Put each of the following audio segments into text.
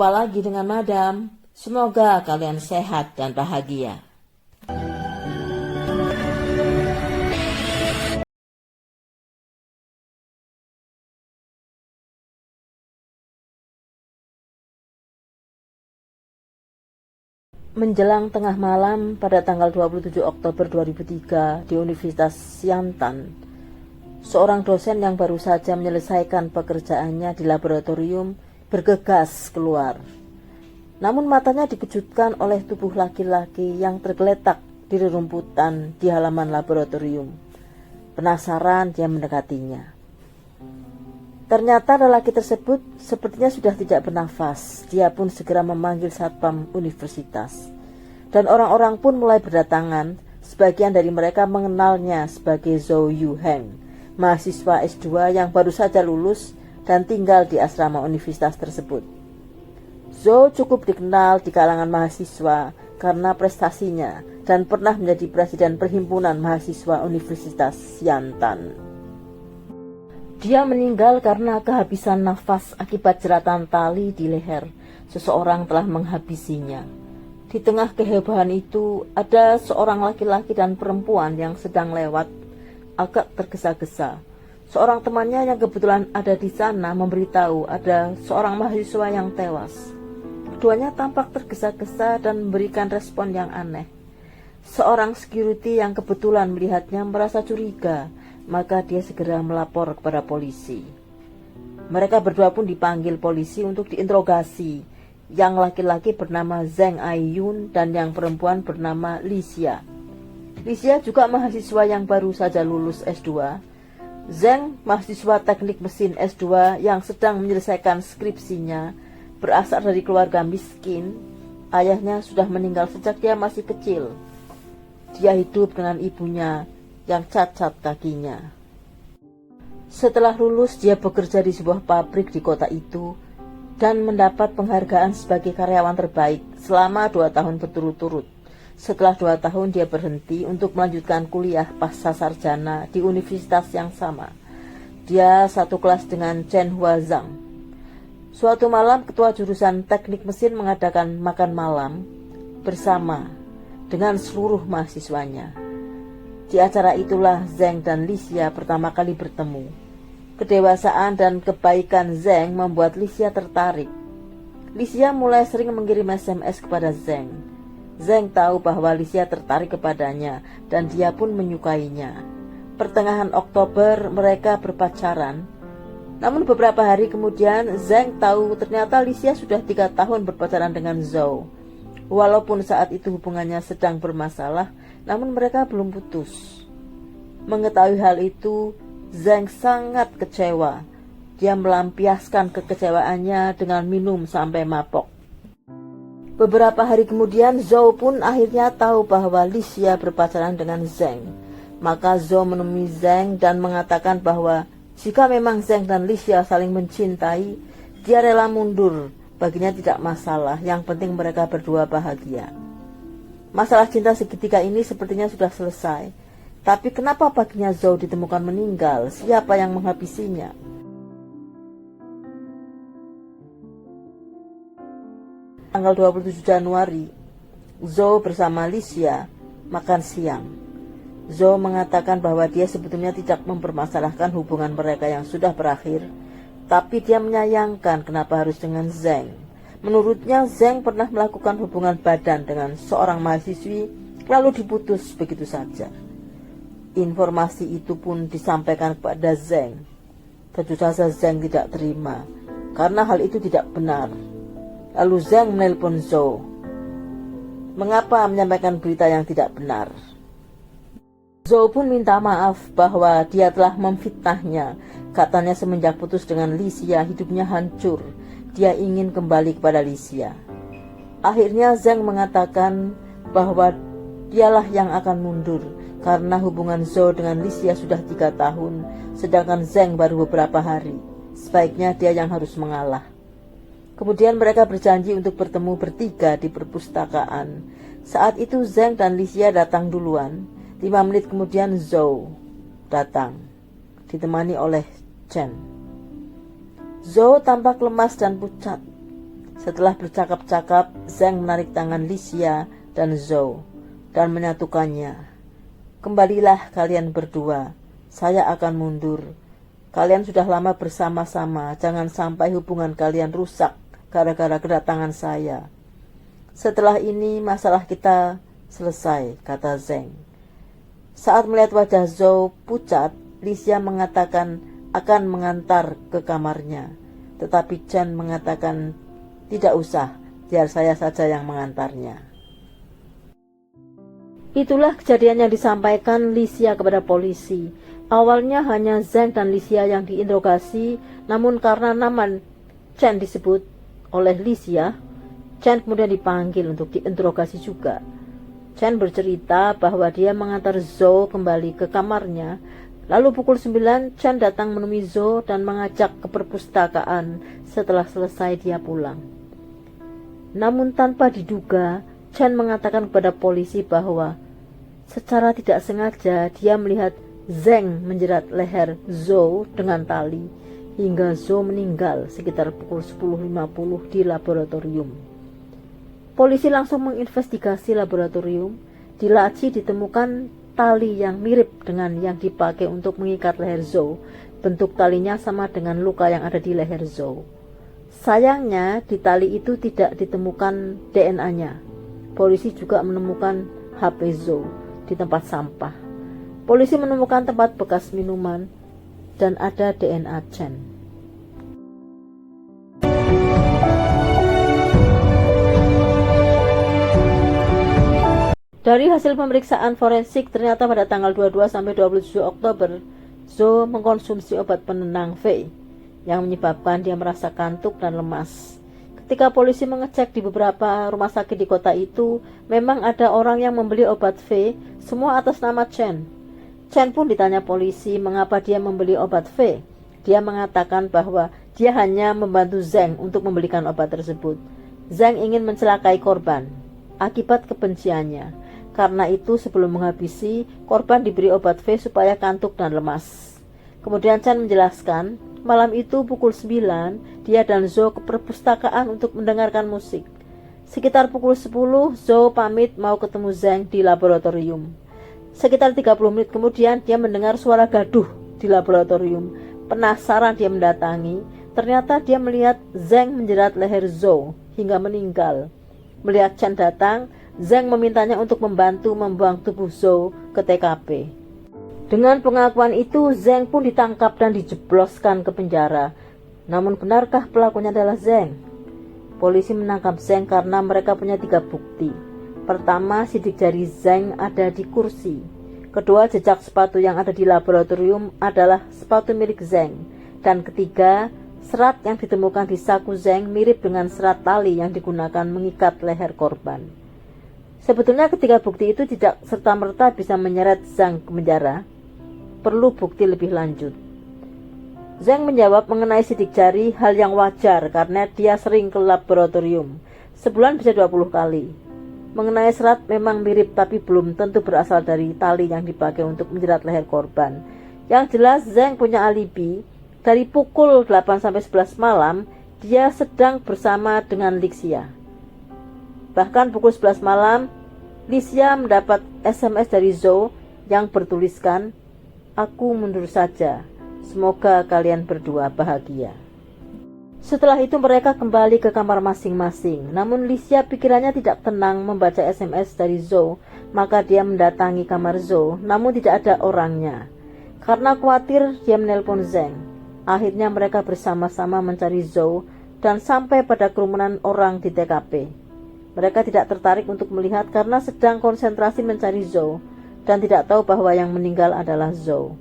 lagi dengan Madam. Semoga kalian sehat dan bahagia. Menjelang tengah malam pada tanggal 27 Oktober 2003 di Universitas Siantan, seorang dosen yang baru saja menyelesaikan pekerjaannya di laboratorium bergegas keluar. Namun matanya dikejutkan oleh tubuh laki-laki yang tergeletak di rerumputan di halaman laboratorium. Penasaran, dia mendekatinya. Ternyata lelaki tersebut sepertinya sudah tidak bernafas. Dia pun segera memanggil satpam universitas. Dan orang-orang pun mulai berdatangan. Sebagian dari mereka mengenalnya sebagai Zhou Yuheng, mahasiswa S2 yang baru saja lulus dan tinggal di asrama universitas tersebut. Zhou cukup dikenal di kalangan mahasiswa karena prestasinya dan pernah menjadi presiden perhimpunan mahasiswa Universitas Siantan. Dia meninggal karena kehabisan nafas akibat jeratan tali di leher. Seseorang telah menghabisinya. Di tengah kehebohan itu, ada seorang laki-laki dan perempuan yang sedang lewat, agak tergesa-gesa. Seorang temannya yang kebetulan ada di sana memberitahu ada seorang mahasiswa yang tewas. Keduanya tampak tergesa-gesa dan memberikan respon yang aneh. Seorang security yang kebetulan melihatnya merasa curiga, maka dia segera melapor kepada polisi. Mereka berdua pun dipanggil polisi untuk diinterogasi. Yang laki-laki bernama Zheng Aiyun dan yang perempuan bernama Lixia. Lixia juga mahasiswa yang baru saja lulus S2. Zheng, mahasiswa teknik mesin S2 yang sedang menyelesaikan skripsinya, berasal dari keluarga miskin. Ayahnya sudah meninggal sejak dia masih kecil. Dia hidup dengan ibunya yang cacat kakinya. Setelah lulus, dia bekerja di sebuah pabrik di kota itu dan mendapat penghargaan sebagai karyawan terbaik selama 2 tahun berturut-turut. Setelah 2 tahun, dia berhenti untuk melanjutkan kuliah pasca sarjana di universitas yang sama. Dia satu kelas dengan Chen Huazang. Suatu malam, ketua jurusan teknik mesin mengadakan makan malam bersama dengan seluruh mahasiswanya. Di acara itulah Zheng dan Lixia pertama kali bertemu. Kedewasaan dan kebaikan Zheng membuat Lixia tertarik. Lixia mulai sering mengirim SMS kepada Zheng. Zheng tahu bahwa Lixia tertarik kepadanya dan dia pun menyukainya. Pertengahan Oktober mereka berpacaran. Namun beberapa hari kemudian Zheng tahu ternyata Lixia sudah 3 tahun berpacaran dengan Zhou. Walaupun saat itu hubungannya sedang bermasalah, namun mereka belum putus. Mengetahui hal itu, Zheng sangat kecewa. Dia melampiaskan kekecewaannya dengan minum sampai mabok. Beberapa hari kemudian, Zhou pun akhirnya tahu bahwa Lixia berpacaran dengan Zheng. Maka Zhou menemui Zheng dan mengatakan bahwa jika memang Zheng dan Lixia saling mencintai, dia rela mundur. Baginya tidak masalah, yang penting mereka berdua bahagia. Masalah cinta seketika ini sepertinya sudah selesai. Tapi kenapa paginya Zhou ditemukan meninggal? Siapa yang menghabisinya? Tanggal 27 Januari, Zhou bersama Lixia makan siang. Zhou mengatakan bahwa dia sebetulnya tidak mempermasalahkan hubungan mereka yang sudah berakhir, tapi dia menyayangkan kenapa harus dengan Zheng. Menurutnya Zheng pernah melakukan hubungan badan dengan seorang mahasiswi lalu diputus begitu saja. Informasi itu pun disampaikan kepada Zheng. Tentu saja Zheng tidak terima karena hal itu tidak benar. Lalu Zheng menelpon Zhou. Mengapa menyampaikan berita yang tidak benar? Zhou pun minta maaf bahwa dia telah memfitnahnya. Katanya semenjak putus dengan Lixia hidupnya hancur. Dia ingin kembali kepada Lixia. Akhirnya Zheng mengatakan bahwa dialah yang akan mundur karena hubungan Zhou dengan Lixia sudah 3 tahun, sedangkan Zheng baru beberapa hari. Sebaiknya dia yang harus mengalah. Kemudian mereka berjanji untuk bertemu bertiga di perpustakaan. Saat itu Zheng dan Lixia datang duluan. 5 menit kemudian Zhou datang, ditemani oleh Chen. Zhou tampak lemas dan pucat. Setelah bercakap-cakap, Zhang menarik tangan Licia dan Zhou dan menyatukannya. Kembalilah kalian berdua, saya akan mundur. Kalian sudah lama bersama-sama, jangan sampai hubungan kalian rusak gara-gara kedatangan saya. Setelah ini masalah kita selesai, kata Zhang. Saat melihat wajah Zhou pucat, Licia mengatakan akan mengantar ke kamarnya. Tetapi Chen mengatakan, tidak usah, biar saya saja yang mengantarnya. Itulah kejadian yang disampaikan Licia kepada polisi. Awalnya hanya Zhang dan Licia yang diinterogasi, namun karena nama Chen disebut oleh Licia, Chen kemudian dipanggil untuk diinterogasi juga. Chen bercerita bahwa dia mengantar Zhou kembali ke kamarnya. Lalu pukul 9, Chen datang menemui Zhou dan mengajak ke perpustakaan setelah selesai dia pulang. Namun tanpa diduga, Chen mengatakan kepada polisi bahwa secara tidak sengaja dia melihat Zhang menjerat leher Zhou dengan tali hingga Zhou meninggal sekitar pukul 10.50 di laboratorium. Polisi langsung menginvestigasi laboratorium. Di laci ditemukan tali yang mirip dengan yang dipakai untuk mengikat leher Zhou. Bentuk talinya sama dengan luka yang ada di leher Zhou. Sayangnya di tali itu tidak ditemukan DNA-nya. Polisi juga menemukan HP Zhou di tempat sampah. Polisi menemukan tempat bekas minuman dan ada DNA Chen. Dari hasil pemeriksaan forensik, ternyata pada tanggal 22 sampai 27 Oktober, Zhou mengkonsumsi obat penenang V yang menyebabkan dia merasa kantuk dan lemas. Ketika polisi mengecek di beberapa rumah sakit di kota itu, memang ada orang yang membeli obat V, semua atas nama Chen. Chen pun ditanya polisi mengapa dia membeli obat V. Dia mengatakan bahwa dia hanya membantu Zhang untuk membelikan obat tersebut. Zhang ingin mencelakai korban akibat kebenciannya. Karena itu sebelum menghabisi, korban diberi obat V supaya kantuk dan lemas. Kemudian Chen menjelaskan, malam itu pukul 9, dia dan Zhou ke perpustakaan untuk mendengarkan musik. Sekitar pukul 10, Zhou pamit mau ketemu Zhang di laboratorium. Sekitar 30 menit kemudian, dia mendengar suara gaduh di laboratorium. Penasaran dia mendatangi, ternyata dia melihat Zhang menjerat leher Zhou hingga meninggal. Melihat Chen datang, Zhang memintanya untuk membantu membuang tubuh Zhou ke TKP. Dengan pengakuan itu, Zhang pun ditangkap dan dijebloskan ke penjara. Namun benarkah pelakunya adalah Zhang? Polisi menangkap Zhang karena mereka punya 3 bukti. Pertama, sidik jari Zhang ada di kursi. Kedua, jejak sepatu yang ada di laboratorium adalah sepatu milik Zhang. Dan ketiga, serat yang ditemukan di saku Zhang mirip dengan serat tali yang digunakan mengikat leher korban. Sebetulnya ketiga bukti itu tidak serta-merta bisa menyeret Zhang ke penjara. Perlu bukti lebih lanjut. Zhang menjawab mengenai sidik jari hal yang wajar karena dia sering ke laboratorium. Sebulan bisa 20 kali. Mengenai serat memang mirip tapi belum tentu berasal dari tali yang dipakai untuk menjerat leher korban. Yang jelas Zhang punya alibi. Dari pukul 8 sampai 11 malam, dia sedang bersama dengan Licia. Bahkan pukul 11 malam, Licia mendapat SMS dari Zhou yang bertuliskan, "Aku mundur saja. Semoga kalian berdua bahagia." Setelah itu mereka kembali ke kamar masing-masing. Namun Licia pikirannya tidak tenang membaca SMS dari Zhou, maka dia mendatangi kamar Zhou, namun tidak ada orangnya. Karena khawatir, dia menelpon Zhang. Akhirnya mereka bersama-sama mencari Zhou dan sampai pada kerumunan orang di TKP. Mereka tidak tertarik untuk melihat karena sedang konsentrasi mencari Zhou dan tidak tahu bahwa yang meninggal adalah Zhou.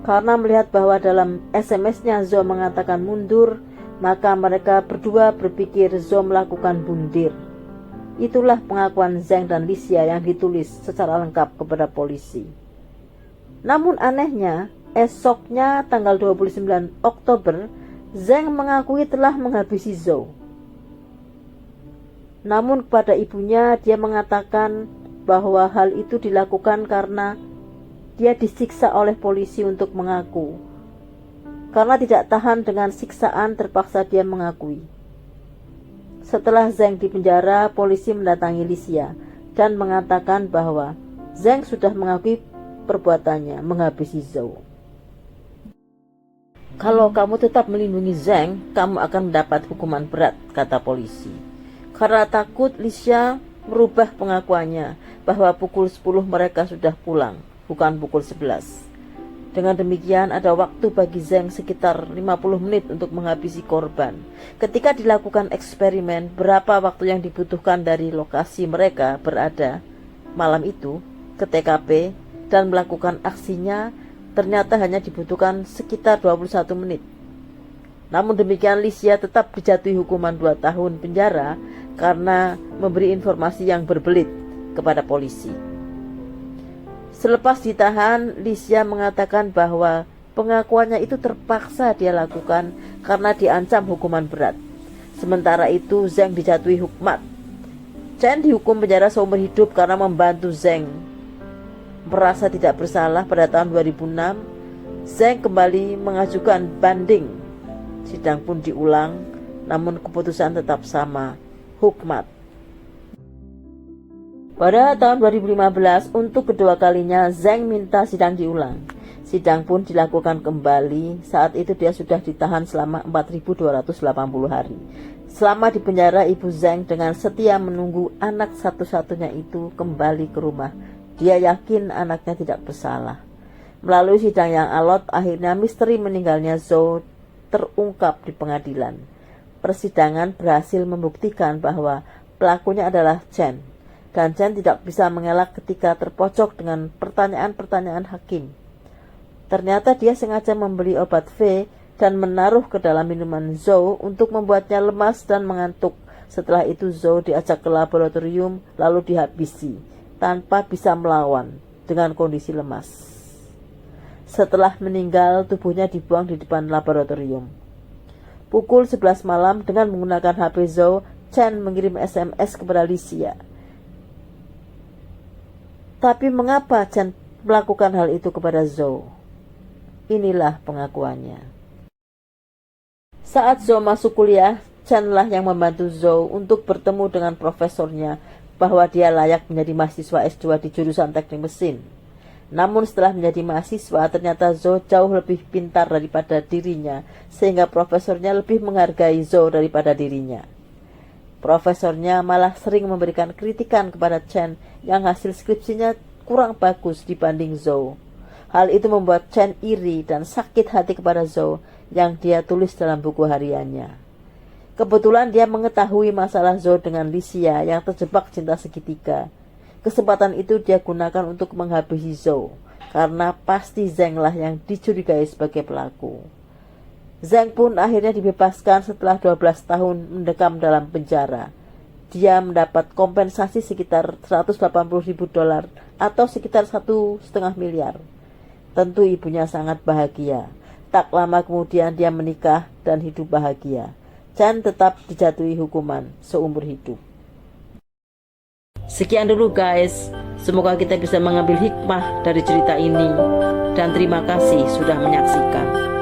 Karena melihat bahwa dalam SMS-nya Zhou mengatakan mundur, maka mereka berdua berpikir Zhou melakukan bundir. Itulah pengakuan Zhang dan Licia yang ditulis secara lengkap kepada polisi. Namun anehnya, esoknya tanggal 29 Oktober, Zhang mengakui telah menghabisi Zhou. Namun kepada ibunya dia mengatakan bahwa hal itu dilakukan karena dia disiksa oleh polisi untuk mengaku. Karena tidak tahan dengan siksaan terpaksa dia mengakui. Setelah Zheng dipenjara, polisi mendatangi Licia dan mengatakan bahwa Zheng sudah mengakui perbuatannya menghabisi Zhou. Kalau kamu tetap melindungi Zheng, kamu akan mendapat hukuman berat, kata polisi. Karena takut, Licia merubah pengakuannya bahwa pukul 10 mereka sudah pulang, bukan pukul 11. Dengan demikian, ada waktu bagi Zheng sekitar 50 menit untuk menghabisi korban. Ketika dilakukan eksperimen, berapa waktu yang dibutuhkan dari lokasi mereka berada malam itu ke TKP dan melakukan aksinya, ternyata hanya dibutuhkan sekitar 21 menit. Namun demikian, Licia tetap dijatuhi hukuman 2 tahun penjara karena memberi informasi yang berbelit kepada polisi. Selepas ditahan, Licia mengatakan bahwa pengakuannya itu terpaksa dia lakukan karena diancam hukuman berat. Sementara itu, Zheng dijatuhi hukmat. Chen dihukum penjara seumur hidup karena membantu Zheng. Merasa tidak bersalah pada tahun 2006, Zheng kembali mengajukan banding. Sidang pun diulang, namun keputusan tetap sama, hukmat. Pada tahun 2015, untuk kedua kalinya Zheng minta sidang diulang. Sidang pun dilakukan kembali. Saat itu dia sudah ditahan selama 4.280 hari. Selama di penjara, ibu Zheng dengan setia menunggu anak satu-satunya itu kembali ke rumah. Dia yakin anaknya tidak bersalah. Melalui sidang yang alot, akhirnya misteri meninggalnya Zhou terungkap di pengadilan. Persidangan berhasil membuktikan bahwa pelakunya adalah Chen. Dan Chen tidak bisa mengelak ketika terpojok dengan pertanyaan-pertanyaan hakim. Ternyata dia sengaja membeli obat V dan menaruh ke dalam minuman Zhou untuk membuatnya lemas dan mengantuk. Setelah itu Zhou diajak ke laboratorium lalu dihabisi tanpa bisa melawan dengan kondisi lemas. Setelah meninggal, tubuhnya dibuang di depan laboratorium. Pukul 11 malam dengan menggunakan HP Zhou, Chen mengirim SMS kepada Licia. Tapi mengapa Chen melakukan hal itu kepada Zhou? Inilah pengakuannya. Saat Zhou masuk kuliah, Chen lah yang membantu Zhou untuk bertemu dengan profesornya bahwa dia layak menjadi mahasiswa S2 di jurusan teknik mesin. Namun setelah menjadi mahasiswa, ternyata Zhou jauh lebih pintar daripada dirinya, sehingga profesornya lebih menghargai Zhou daripada dirinya. Profesornya malah sering memberikan kritikan kepada Chen yang hasil skripsinya kurang bagus dibanding Zhou. Hal itu membuat Chen iri dan sakit hati kepada Zhou yang dia tulis dalam buku hariannya. Kebetulan dia mengetahui masalah Zhou dengan Licia yang terjebak cinta segitiga. Kesempatan itu dia gunakan untuk menghabisi Zhou, karena pasti Zheng lah yang dicurigai sebagai pelaku. Zheng pun akhirnya dibebaskan setelah 12 tahun mendekam dalam penjara. Dia mendapat kompensasi sekitar $180.000 atau sekitar 1,5 miliar. Tentu ibunya sangat bahagia. Tak lama kemudian dia menikah dan hidup bahagia. Chen tetap dijatuhi hukuman seumur hidup. Sekian dulu guys. Semoga kita bisa mengambil hikmah dari cerita ini. Dan terima kasih sudah menyaksikan.